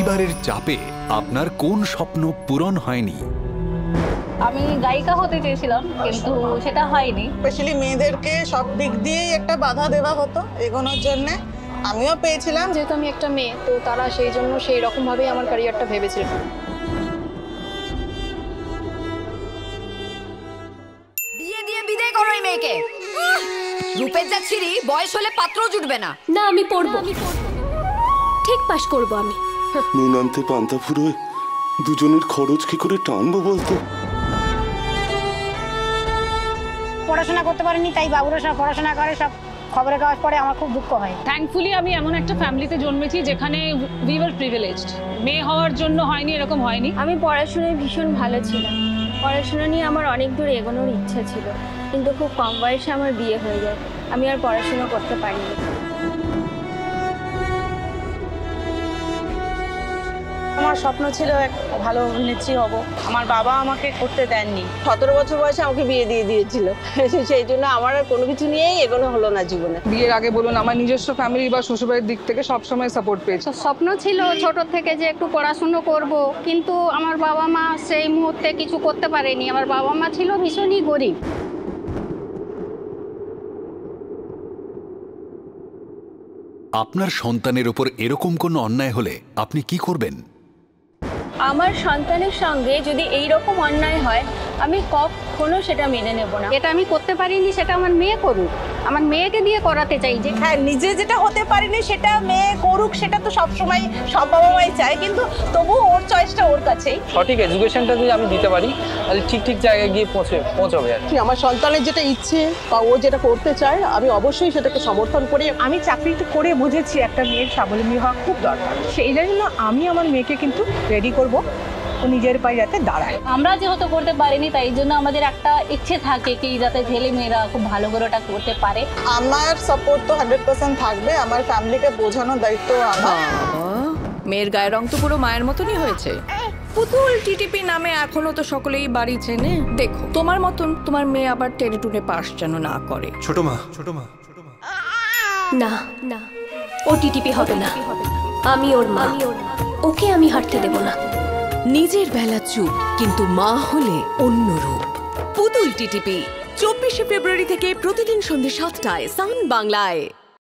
পরিবারের চাপে আপনার কোন স্বপ্ন পূরণ হয়নি? আমি গায়িকা হতে চেয়েছিলাম, কিন্তু সেটা হয়নি। স্পেশালি মেয়েদেরকে সব দিক দিয়েই একটা বাধা দেওয়া হতো এগোনোর জন্য। আমিও পেয়েছিলাম, যেহেতু আমি একটা মেয়ে, তো তারা সেই জন্য সেই রকমভাবেই আমার ক্যারিয়ারটা ভেবেছিল। বিয়ে দিয়ে বিদায় করো এই মেয়েকে। রূপের যা ছিরি, বয়স হলে পাত্রও জুটবে না। না, আমি পড়বো, ঠিক পাশ করবো আমি। নুন আনতে পান্তা ফুরোয় দুজনের খরচ কি করে টানবো বলতো? পড়াশোনা করতে পারেনি, তাই বাবুরা সব পড়াশোনা করে, সব খবরের কাগজ পড়ে। আমার খুব দুঃখ হয়। থ্যাঙ্কফুলি আমি এমন একটা ফ্যামিলিতে জন্মেছি যেখানে উই ওয়ার প্রিভিলেজড। মেয়ে হওয়ার জন্য হয়নি, এরকম হয়নি। আমি পড়াশোনায় ভীষণ ভালো ছিলাম। পড়াশোনা নিয়ে আমার অনেক দূর এগোনোর ইচ্ছা ছিল, কিন্তু খুব কম বয়সে আমার বিয়ে হয়ে যায়। আমি আর পড়াশোনা করতে পারিনি। আমার স্বপ্ন ছিল এক ভালো নেত্রী হব। আমার বাবা আমাকে করতে দেননি। 17 বছর বয়সে আমাকে বিয়ে দিয়ে দিয়েছিল। সেই জন্য আমার আর কোনো কিছু নিয়েই এগোনো হলো না জীবনে। বিয়ের আগে বলুন, আমার নিজস্ব ফ্যামিলি বা শ্বশুরবাড়ির দিক থেকে সবসময় সাপোর্ট পেয়েছি। স্বপ্ন ছিল ছোট থেকে যে একটু পড়াশুনো করব, কিন্তু আমার বাবা মা সেই মুহূর্তে কিছু করতে পারেনি। আমার বাবা মা ছিল ভীষণই গরিব। আপনার সন্তানের ওপর এরকম কোনো অন্যায় হলে আপনি কি করবেন? আমার সন্তানের সঙ্গে যদি এই রকম অন্যায় হয়, আমি কখনো সেটা মেনে নেব না। এটা আমি করতে পারিনি, সেটা আমার মেয়ে করুক। আমার মেয়েকে দিয়ে করাতে চাই। যে হ্যাঁ, নিজে যেটা হতে পারিনি সেটা মেয়ে করুক, সেটা তো সবসময় সব বাবা মাই চায়, কিন্তু তবু ওর চয়েসটা ওর কাছেই। সঠিক এডুকেশনটা যদি আমি দিতে পারি, তাহলে ঠিক জায়গায় গিয়ে পৌঁছাবে আর কি। আমার সন্তানের যেটা ইচ্ছে বা ও যেটা করতে চায়, আমি অবশ্যই সেটাকে সমর্থন করি। আমি চাকরিটা করে বুঝেছি একটা মেয়ের স্বাবলম্বী হওয়া খুব দরকার। সেই জন্য আমি আমার মেয়েকে কিন্তু রেডি করব ও নিজের পায়ে যাতে দাঁড়ায়। আমরা যেহেতু করতে পারিনি, তাই জন্য আমাদের একটা ইচ্ছে থাকে কি যাতে ছেলে মেয়েরা খুব ভালো করে ওটা করতে পারে। আমার সাপোর্ট তো 100% থাকবে। আমার ফ্যামিলিকে বোঝানোর দায়িত্ব আমার। মেয়ের গায়ের রং তো পুরো মায়ের মতনই হয়েছে। পুতুল টিটিপি নামে এখনো তো সকলেই বাড়ি চেনে। দেখো, তোমার মতন তোমার মেয়ে আবার টেনে পাস যেন না করে। ছোট মা না না, ও টিটিপি হবে না। আমি ওর মা, ওকে আমি হাঁটতে দেব না। নিজের বেলা চুপ, কিন্তু মা হলে অন্য রূপ। পুতুল টিটিপি 24শে ফেব্রুয়ারি থেকে প্রতিদিন সন্ধ্যে 7টায় সান বাংলায়।